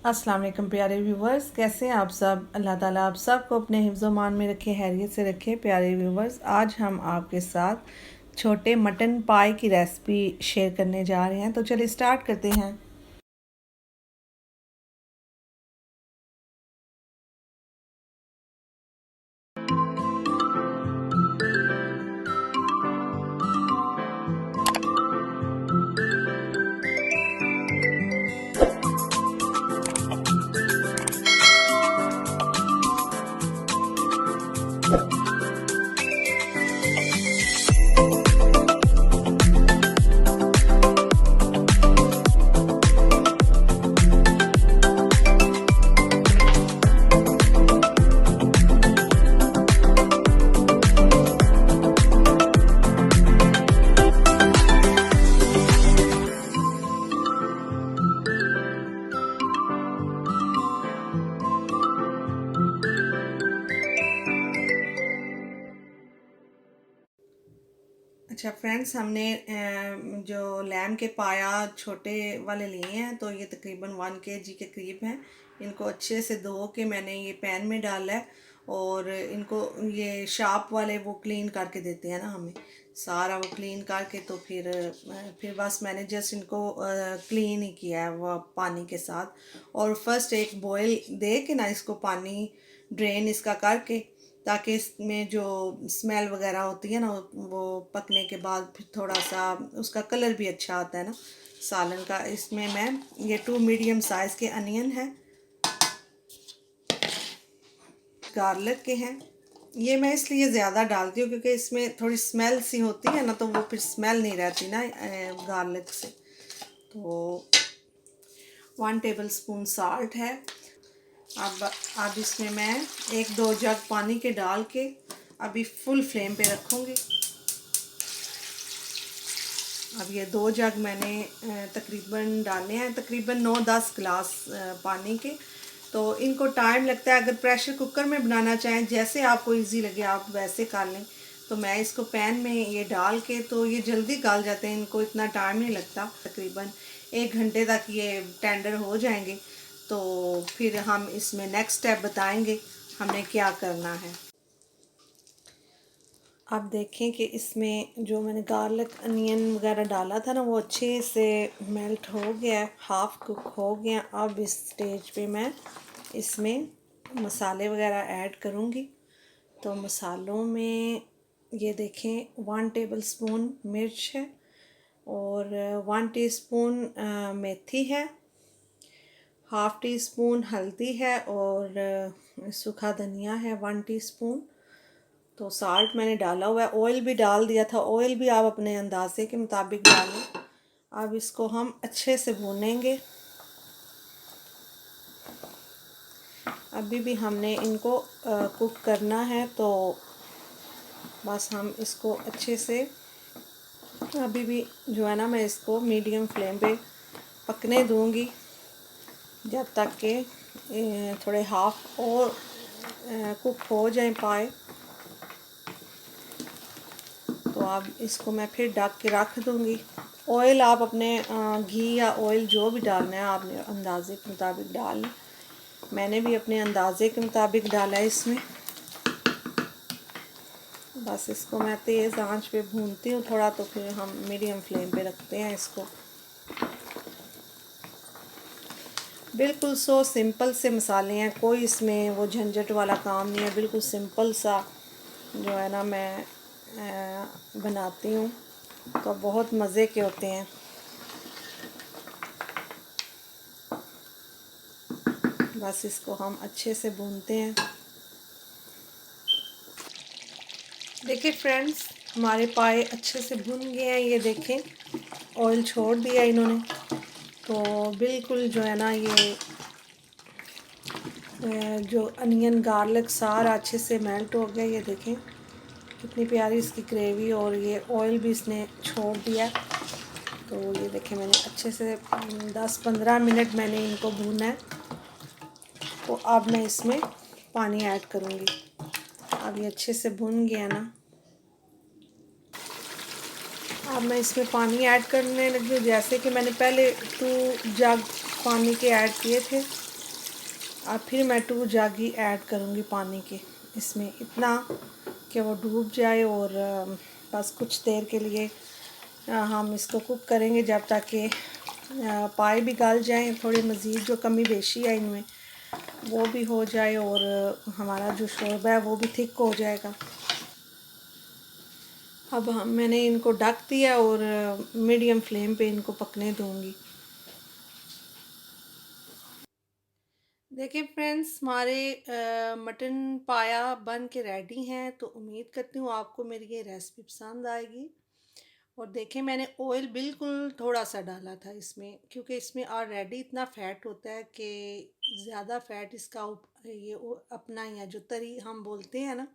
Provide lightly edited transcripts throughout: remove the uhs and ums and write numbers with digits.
अस्सलाम वालेकुम प्यारे व्यूवर्स, कैसे हैं आप सब। अल्लाह ताला आप सबको अपने हिफ्ज़ मान में रखे, हैरियत से रखे। प्यारे व्यूवर्स, आज हम आपके साथ छोटे मटन पाई की रेसिपी शेयर करने जा रहे हैं। तो चलिए स्टार्ट करते हैं। अच्छा फ्रेंड्स, हमने जो लैम के पाया छोटे वाले लिए हैं, तो ये तकरीबन 1 kg के करीब हैं। इनको अच्छे से धो के मैंने ये पैन में डाला है। और इनको ये शार्प वाले वो क्लीन करके देते हैं ना हमें, सारा वो क्लीन करके। तो फिर बस मैंने जस्ट इनको क्लीन ही किया है वो पानी के साथ। और फर्स्ट एक बॉयल दे के ना इसको पानी ड्रेन इसका करके, ताकि इसमें जो स्मेल वगैरह होती है ना, वो पकने के बाद फिर थोड़ा सा उसका कलर भी अच्छा आता है ना सालन का। इसमें मैं ये 2 मीडियम साइज़ के अनियन है, गार्लिक के हैं। ये मैं इसलिए ज़्यादा डालती हूँ क्योंकि इसमें थोड़ी स्मेल सी होती है ना, तो वो फिर स्मेल नहीं रहती ना गार्लिक से। तो 1 टेबलस्पून साल्ट है। अब इसमें मैं 1-2 जग पानी के डाल के अभी फुल फ्लेम पे रखूँगी। अब ये 2 जग मैंने तकरीबन डाले हैं, तकरीबन 9-10 गिलास पानी के। तो इनको टाइम लगता है, अगर प्रेशर कुकर में बनाना चाहें, जैसे आपको इजी लगे आप वैसे कर लें। तो मैं इसको पैन में ये डाल के, तो ये जल्दी गल जाते हैं, इनको इतना टाइम नहीं लगता। तकरीबन 1 घंटे तक ये टेंडर हो जाएंगे। तो फिर हम इसमें नेक्स्ट स्टेप बताएंगे हमने क्या करना है। आप देखें कि इसमें जो मैंने गार्लिक अनियन वगैरह डाला था ना, वो अच्छे से मेल्ट हो गया है, हाफ़ कुक हो गया। अब इस स्टेज पे मैं इसमें मसाले वगैरह ऐड करूँगी। तो मसालों में ये देखें 1 टेबलस्पून मिर्च है, और 1 टीस्पून मेथी है, हाफ़ टी स्पून हल्दी है, और सूखा धनिया है 1 टीस्पून। तो साल्ट मैंने डाला हुआ है, ऑयल भी डाल दिया था। ऑयल भी आप अपने अंदाजे के मुताबिक डालें। अब इसको हम अच्छे से भूनेंगे। अभी भी हमने इनको कुक करना है, तो बस हम इसको अच्छे से अभी भी जो है ना, मैं इसको मीडियम फ्लेम पे पकने दूंगी जब तक कि थोड़े हाफ और कुक हो जाए पाए। तो अब इसको मैं फिर ढक के रख दूँगी। ऑयल आप अपने घी या ऑयल जो भी डालना है आपने अंदाजे के मुताबिक डाल लें। मैंने भी अपने अंदाजे के मुताबिक डाला है इसमें। बस इसको मैं तेज़ आंच पे भूनती हूँ थोड़ा, तो फिर हम मीडियम फ्लेम पे रखते हैं इसको। बिल्कुल सो सिंपल से मसाले हैं, कोई इसमें वो झंझट वाला काम नहीं है। बिल्कुल सिंपल सा जो है ना मैं बनाती हूँ, तो बहुत मज़े के होते हैं। बस इसको हम अच्छे से भूनते हैं। देखिए फ्रेंड्स, हमारे पाए अच्छे से भुन गए हैं। ये देखें, ऑयल छोड़ दिया इन्होंने। तो बिल्कुल जो है ना, ये जो अनियन गार्लिक सारा अच्छे से मेल्ट हो गया। ये देखें कितनी प्यारी इसकी ग्रेवी, और ये ऑयल भी इसने छोड़ दिया। तो ये देखें, मैंने अच्छे से 10-15 मिनट मैंने इनको भूना है। तो अब मैं इसमें पानी ऐड करूँगी। अब ये अच्छे से भुन गया ना, अब मैं इसमें पानी ऐड करने लगी हूँ। जैसे कि मैंने पहले 2 जग पानी के ऐड किए थे, और फिर मैं 2 जग ही ऐड करूँगी पानी के इसमें, इतना कि वो डूब जाए। और बस कुछ देर के लिए हम इसको कुक करेंगे जब तक कि पाए भी गल जाएं, थोड़ी मज़ीद जो कमी बेशी है इनमें वो भी हो जाए और हमारा जो शोरबा है वो भी थिक हो जाएगा। अब मैंने इनको ढक दिया और मीडियम फ्लेम पे इनको पकने दूंगी। देखिए फ्रेंड्स, हमारे मटन पाया बन के रेडी हैं, तो उम्मीद करती हूँ आपको मेरी ये रेसिपी पसंद आएगी। और देखें, मैंने ऑयल बिल्कुल थोड़ा सा डाला था इसमें, क्योंकि इसमें ऑलरेडी इतना फ़ैट होता है कि ज़्यादा फ़ैट इसका ये अपना ही है, जो तरी हम बोलते हैं ना,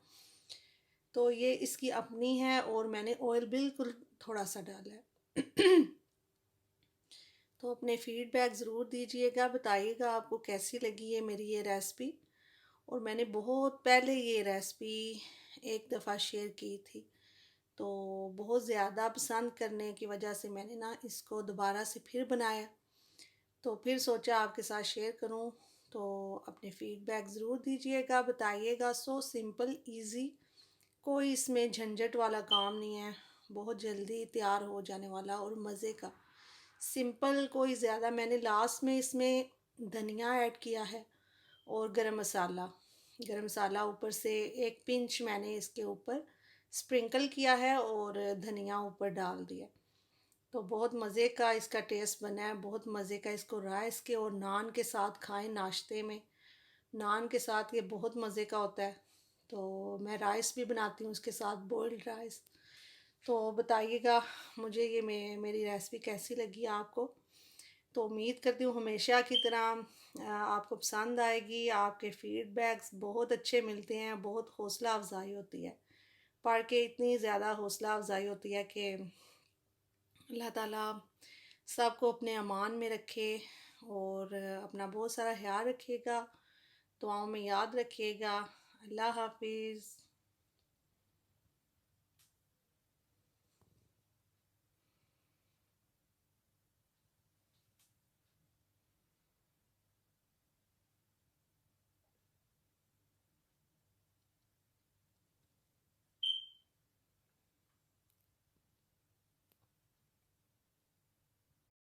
तो ये इसकी अपनी है। और मैंने ऑयल बिल्कुल थोड़ा सा डाला है। तो अपने फीडबैक ज़रूर दीजिएगा, बताइएगा आपको कैसी लगी है मेरी ये रेसिपी। और मैंने बहुत पहले ये रेसिपी एक दफ़ा शेयर की थी, तो बहुत ज़्यादा पसंद करने की वजह से मैंने ना इसको दोबारा से फिर बनाया, तो फिर सोचा आपके साथ शेयर करूं। तो अपने फीडबैक ज़रूर दीजिएगा, बताइएगा। सो सिंपल, इजी, कोई इसमें झंझट वाला काम नहीं है, बहुत जल्दी तैयार हो जाने वाला और मज़े का सिंपल। कोई ज़्यादा, मैंने लास्ट में इसमें धनिया ऐड किया है और गरम मसाला ऊपर से एक पिंच मैंने इसके ऊपर स्प्रिंकल किया है और धनिया ऊपर डाल दिया। तो बहुत मज़े का इसका टेस्ट बना है, बहुत मज़े का। इसको राइस के और नान के साथ खाएं, नाश्ते में नान के साथ ये बहुत मज़े का होता है। तो मैं राइस भी बनाती हूँ इसके साथ, बॉइल्ड राइस। तो बताइएगा मुझे ये मेरी रेसिपी कैसी लगी आपको। तो उम्मीद करती हूँ हमेशा की तरह आपको पसंद आएगी। आपके फीडबैक्स बहुत अच्छे मिलते हैं, बहुत हौसला अफजाई होती है, पढ़ के इतनी ज़्यादा हौसला अफजाई होती है कि अल्लाह ताला सबको अपने अमान में रखे और अपना बहुत सारा ख्याल रखिएगा, दुआओं में याद रखिएगा। अल्लाह हाफिज़।